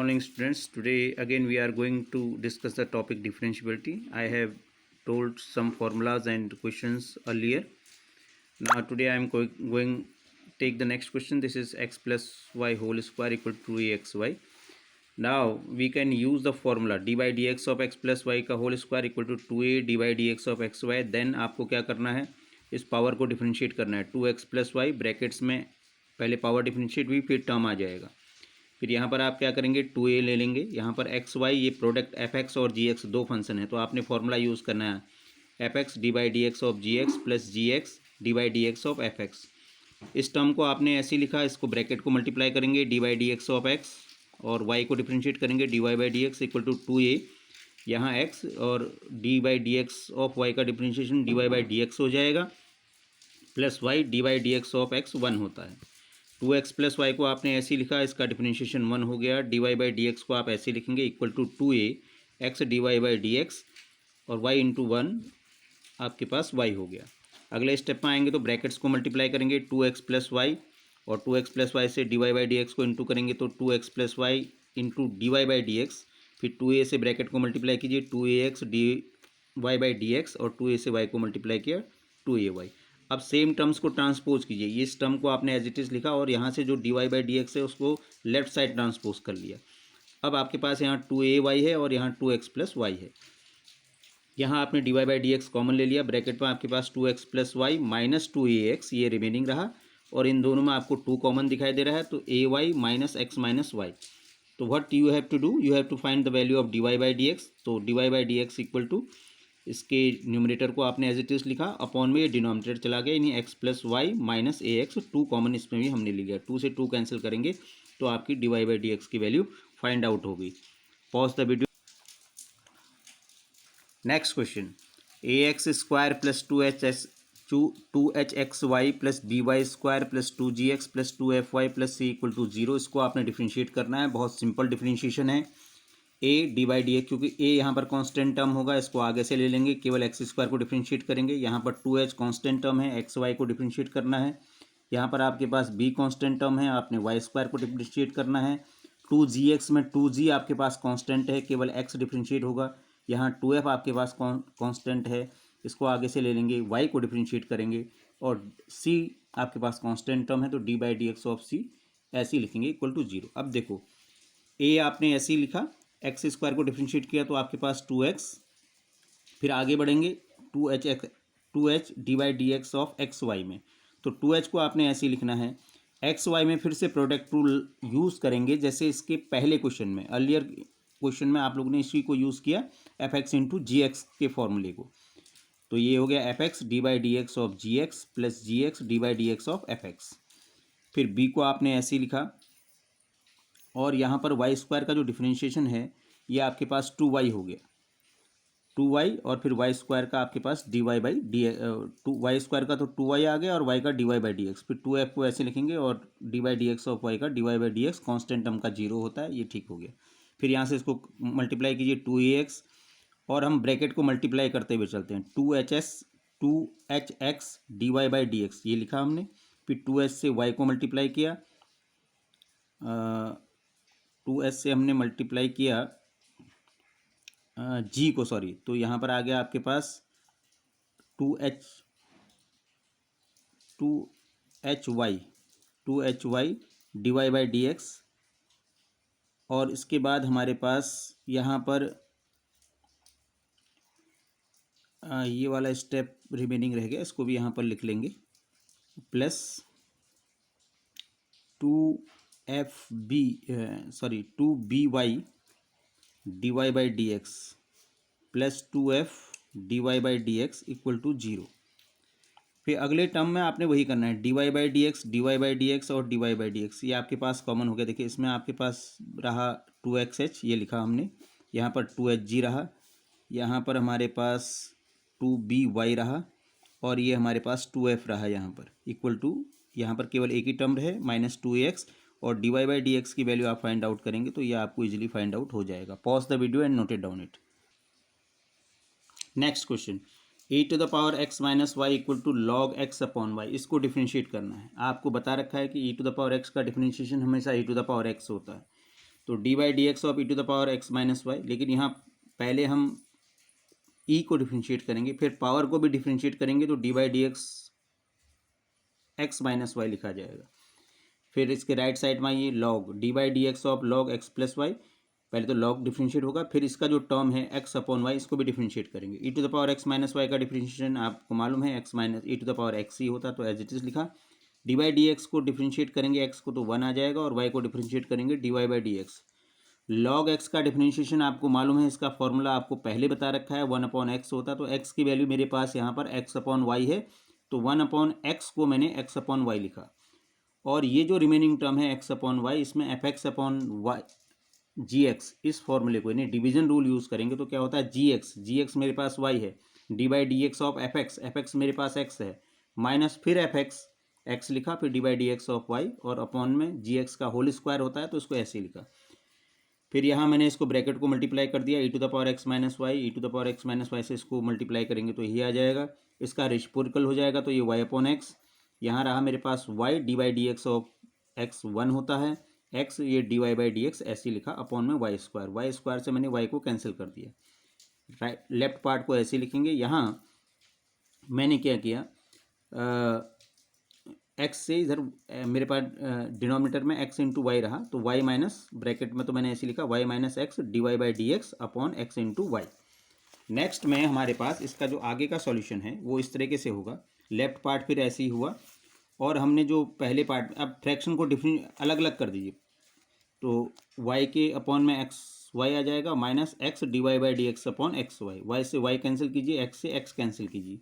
morning, students. Today again we are going to discuss the topic differentiability. I have told some formulas and questions earlier. Now today I am going take the next question. This is x plus y whole square equal to 2axy. Now we can use the formula d by dx of x plus y का whole square equal to 2a d by dx of xy. Then आपको क्या करना है, इस power को differentiate करना है. 2x plus Y brackets में पहले पावर डिफरेंशिएट हुई, फिर टर्म आ जाएगा. फिर यहाँ पर आप क्या करेंगे, 2a ले लेंगे. यहाँ पर एक्स वाई ये प्रोडक्ट एफ एक्स और जी एक्स दो फंक्शन है, तो आपने फॉर्मूला यूज़ करना है f x d by D x of g x plus g x d by D x of f x. इस टर्म को आपने ऐसे ही लिखा, इसको ब्रैकेट को मल्टीप्लाई करेंगे D by D x of X और वाई को डिफ्रेंशिएट करेंगे D Y by D X equal to 2a. यहाँ एक्स और D by D x of Y का differentiation D Y by D X हो जाएगा plus Y D by D x of x 1 होता है. 2x plus Y को आपने ऐसे ही लिखा, इसका डिफरेंशिएशन 1 हो गया. D Y by D x को आप ऐसे लिखेंगे equal to 2a x d Y by D x और y इंटू 1 आपके पास y हो गया. अगले स्टेप में आएंगे तो ब्रैकेट्स को मल्टीप्लाई करेंगे 2x प्लस वाई और 2x प्लस वाई से d Y by D x को इंटू करेंगे तो 2x plus y into d Y by D x. फिर 2a से ब्रैकेट को मल्टीप्लाई कीजिए 2ax d Y by D x और 2a से y को मल्टीप्लाई किया 2ay. अब सेम टर्म्स को ट्रांसपोज कीजिए. इस टर्म को आपने एज इट इज़ लिखा और यहाँ से जो d Y by D x है उसको लेफ्ट साइड ट्रांसपोज कर लिया. अब आपके पास यहाँ 2ay है और यहाँ 2x प्लस वाई है. यहाँ आपने d Y by D x common ले लिया, ब्रैकेट में आपके पास 2x plus Y minus 2ax ये रिमेनिंग रहा और इन दोनों में आपको 2 कॉमन दिखाई दे रहा है तो ay minus X minus Y. तो what you have to do, you have to find the value of D Y by D X. तो D Y by D X equal to इसके न्यूमरेटर को आपने as it is लिखा, upon में ये denominator चला गया, यानी X plus Y minus A X. 2 common इसमें भी हमने ले लिया, 2 से 2 कैंसिल करेंगे तो आपकी d Y by D x की वैल्यू फाइंड आउट होगी. Pause the video. Next question, a x square plus 2h x y plus b y square plus 2g x plus 2f y plus c equal to 0. इसको आपने differentiate करना है. बहुत simple differentiation है. A D by D x, क्योंकि ए यहाँ पर constant term होगा, इसको आगे से ले लेंगे, केवल एक्स स्क्वायर को डिफ्रेंशिएट करेंगे. यहाँ पर 2h कांस्टेंट टर्म है, एक्स वाई को डिफ्रेंशिएट करना है. यहाँ पर आपके पास बी कांस्टेंट टर्म है, आपने वाई स्क्वायर को डिफ्रेंशिएट करना है. 2g में 2g आपके पास कांस्टेंट है, केवल एक्स डिफ्रेंशिएट होगा. यहाँ 2f आपके पास कांस्टेंट है, इसको आगे से ले लेंगे, वाई को डिफ्रेंशिएट करेंगे और सी आपके पास कांस्टेंट टर्म है तो D by D x of C ऐसे ही लिखेंगे इक्वल टू 0. अब देखो ए आपने ऐसे ही लिखा, एक्स स्क्वायर को डिफ्रेंशिएट किया तो आपके पास 2x. फिर आगे बढ़ेंगे 2h d by D x of x y में, तो 2h को आपने ऐसे ही लिखना है. एक्स वाई में फिर से प्रोडक्ट रूल यूज़ करेंगे जैसे इसके पहले क्वेश्चन में, अर्लियर क्वेश्चन में आप लोगों ने इसी को यूज़ किया f x into g x के फॉर्मूले को. तो ये हो गया f x d by D x of g x plus g x d by D x of f x. फिर बी को आपने ऐसे ही लिखा और यहाँ पर वाई स्क्वायर का जो डिफरेंशिएशन है ये आपके पास 2y हो गया, 2y और फिर वाई स्क्वायर का आपके पास D Y by D Y square का तो 2y आ गया और y का D Y by D x. फिर 2f को ऐसे लिखेंगे और D by D x of Y का D Y by D X constant term का 0 होता है, ये ठीक हो गया. फिर यहाँ से इसको मल्टीप्लाई कीजिए 2ax और हम ब्रैकेट को मल्टीप्लाई करते हुए चलते हैं. 2h x d Y by D x ये लिखा हमने. फिर 2h से y को मल्टीप्लाई किया, 2h से हमने मल्टीप्लाई किया g को, सॉरी, तो यहाँ पर आ गया आपके पास 2hy d Y by D x. और इसके बाद हमारे पास यहाँ पर ये वाला स्टेप रिमेनिंग रह गया, इसको भी यहाँ पर लिख लेंगे, plus 2by D Y by D x plus 2f D Y by D X equal to 0. फिर अगले टर्म में आपने वही करना है, D Y by D x और D Y by D x ये आपके पास कॉमन हो गया. देखिए इसमें आपके पास रहा 2xh ये लिखा हमने, यहाँ पर 2hg रहा, यहाँ पर हमारे पास 2by रहा और ये हमारे पास 2f रहा यहाँ पर इक्वल टू, यहाँ पर केवल एक ही टर्म रहे माइनस 2ax और D Y by D x की वैल्यू आप फाइंड आउट करेंगे तो ये आपको इजीली फाइंड आउट हो जाएगा. Pause the video and note it down it. Next question, e to the power x minus y equal to log x upon y. इसको differentiate करना है. आपको बता रखा है कि e to the power x का डिफ्रेंशिएशन हमेशा e to the power x होता है. तो D by D x of e to the power x minus y, लेकिन यहाँ पहले हम ई को डिफ्रेंशिएट करेंगे, फिर पावर को भी डिफ्रेंशिएट करेंगे, तो D by D x x minus y लिखा जाएगा। फिर इसके राइट साइड में ये log d by D x of log x plus y, पहले तो लॉग डिफ्रेंशिएट होगा, फिर इसका जो टर्म है एक्स अपॉन वाई इसको भी डिफ्रेंशिएट करेंगे। E to the power x minus Y का डिफ्रेंशिएशन आपको मालूम है, X minus E to the power X ही होता, तो एज इट इज लिखा। डी बाई डी एक्स को डिफ्रेंशिएट करेंगे एक्स को तो 1 आ जाएगा, और वाई को डिफ्रेंशिएट करेंगे D Y by D x. Log x का डिफ्रेंशिएशन आपको मालूम है, इसका फॉर्मूला आपको पहले बता रखा है, 1 अपॉन एक्स होता, तो एक्स की वैल्यू मेरे पास यहाँ पर एक्स अपॉन वाई है, तो 1 अपॉन एक्स को मैंने एक्स अपॉन वाई लिखा, और ये जो रिमेनिंग टर्म है एक्स अपॉन वाई, इसमें एफ एक्स अपॉन वाई जी एक्स, इस फॉर्मूले को यानी डिवीजन रूल यूज़ करेंगे तो क्या होता है, जी एक्स मेरे पास वाई है, d by D x of f x मेरे पास एक्स है, माइनस फिर एफ एक्स लिखा, फिर d by D x of y, और अपॉन में जी एक्स का होल स्क्वायर होता है तो इसको ऐसे लिखा। फिर यहाँ मैंने इसको ब्रैकेट को मल्टीप्लाई कर दिया, E to the power x minus Y, E to the power x minus Y से इसको मल्टीप्लाई करेंगे तो ये आ जाएगा, इसका रेसिप्रोकल हो जाएगा तो ये वाई अपॉन एक्स, यहाँ रहा मेरे पास Y, D by D x of x 1 होता है, एक्स ये D Y by D x ऐसे लिखा, अपॉन में वाई स्क्वायर से मैंने वाई को कैंसिल कर दिया। राइट लेफ्ट पार्ट को ऐसे लिखेंगे। यहाँ मैंने क्या किया, एक्स से इधर मेरे पास डिनोमिनेटर में एक्स इंटू वाई रहा, तो वाई माइनस ब्रैकेट में तो मैंने ऐसे लिखा y minus x d Y by D x upon x into y. Next में हमारे पास इसका जो आगे का सॉल्यूशन है वो इस तरीके से होगा, लेफ्ट पार्ट फिर ऐसे ही हुआ, और हमने जो पहले पार्ट, अब फ्रैक्शन को डिफरेंट अलग अलग कर दीजिए, तो y के अपॉन में एक्स वाई आ जाएगा, minus x d Y by D x upon x y, y से वाई कैंसिल कीजिए, एक्स से एक्स कैंसिल कीजिए।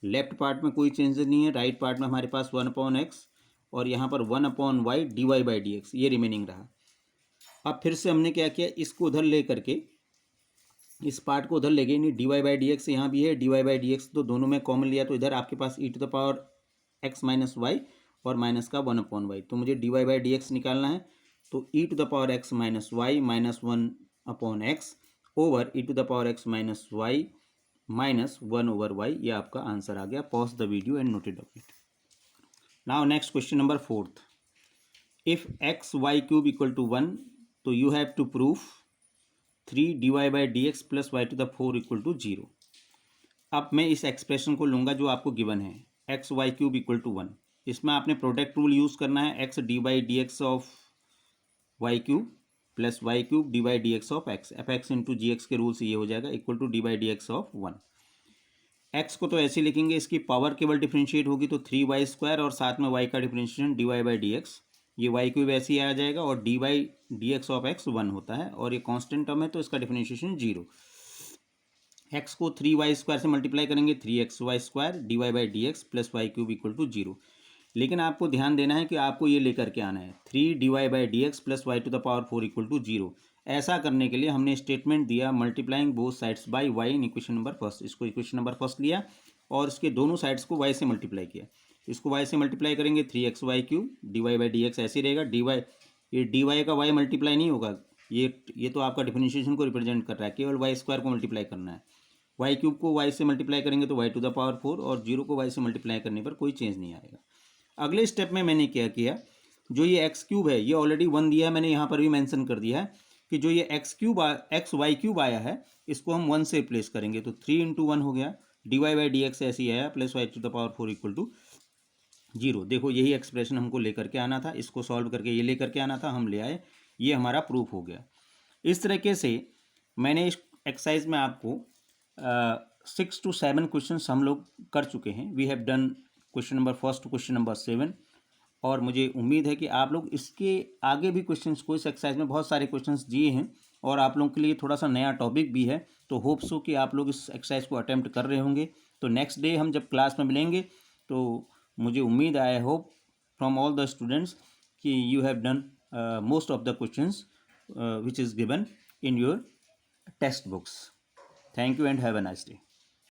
लेफ्ट पार्ट में कोई चेंज नहीं है, राइट पार्ट में हमारे पास 1 अपॉन एक्स, और यहाँ पर 1 upon y d Y by D x, ये रिमेनिंग रहा। अब फिर से हमने क्या किया, इसको उधर ले करके, इस पार्ट को उधर ले गए, नहीं D Y by D X यहाँ भी है, D Y by D X तो दोनों में कॉमन लिया, तो इधर आपके पास E to the power x minus Y और माइनस का 1 अपॉन वाई, तो मुझे D Y by D X निकालना है, तो E to the power x minus Y minus 1 upon X over E to the power x minus Y minus 1 over y, ये आपका answer आ गया। Pause the video and note it down. Now next question number 4th, if x y cube equal to 1, तो you have to proof 3 d Y by D x plus y to the 4 equal to 0। अब मैं इस expression को लूँगा जो आपको given है, x y cube equal to 1, इसमें आपने प्रोडक्ट रूल यूज़ करना है, x d by D x of y cube plus y cube d by D x of x, f x into g x के rule से ये हो जाएगा, equal to d by D x of 1। X को तो ऐसे लिखेंगे, इसकी पावर केवल डिफ्रेंशिएट होगी तो 3y स्क्वायर, और साथ में y का differentiation D Y by D x, ये वाई क्यूब ऐसे ही आ जाएगा, और D by D x of x 1 होता है, और ये कांस्टेंट टर्म है तो इसका डिफ्रेंशिएशन 0। एक्स को 3y स्क्वायर से मल्टीप्लाई करेंगे, 3xy square d Y by D x plus y cube equal to 0। लेकिन आपको ध्यान देना है कि आपको ये लेकर के आना है, 3 d Y by D x plus y to the power 4 equal to 0। ऐसा करने के लिए हमने स्टेटमेंट दिया multiplying both sides by y in equation number first, इसको इक्वेशन नंबर फर्स्ट लिया और इसके दोनों साइड्स को वाई से मल्टीप्लाई किया। इसको वाई से मल्टीप्लाई करेंगे, 3xy cube d Y by D x ऐसे रहेगा, डी वाई, ये डी वाई का वाई मल्टीप्लाई नहीं होगा, ये तो आपका डिफरेंशिएशन को रिप्रेजेंट कर रहा है, केवल वाई स्क्वायर को मल्टीप्लाई करना है। वाई क्यूब को वाई से मल्टीप्लाई करेंगे तो वाई टू द पावर 4, और 0 को वाई से मल्टीप्लाई करने पर कोई चेंज नहीं आएगा। अगले स्टेप में मैंने क्या किया, जो ये एक्स क्यूब है ये ऑलरेडी 1 दिया है, मैंने यहाँ पर भी मेंशन कर दिया है कि जो ये एक्स वाई क्यूब आया है इसको हम 1 से रिप्लेस करेंगे, तो 3 इंटू 1 हो गया, d Y by D x ऐसे ही आया, plus y to the power 4 equal to 0। देखो यही एक्सप्रेशन हमको लेकर के आना था, इसको सॉल्व करके ये लेकर के आना था, हम ले आए, ये हमारा प्रूफ हो गया। इस तरीके से मैंने इस एक्सरसाइज में आपको 6 to 7 क्वेश्चन हम लोग कर चुके हैं। We have done question number first to question number 7, और मुझे उम्मीद है कि आप लोग इसके आगे भी क्वेश्चंस को, इस एक्सरसाइज में बहुत सारे क्वेश्चंस दिए हैं और आप लोगों के लिए थोड़ा सा नया टॉपिक भी है, तो होप सो कि आप लोग इस एक्सरसाइज को अटेम्प्ट कर रहे होंगे। तो नेक्स्ट डे हम जब क्लास में मिलेंगे तो मुझे उम्मीद I hope from all the students कि you have done most of the questions which is given in your textbooks. Thank you and have a nice day.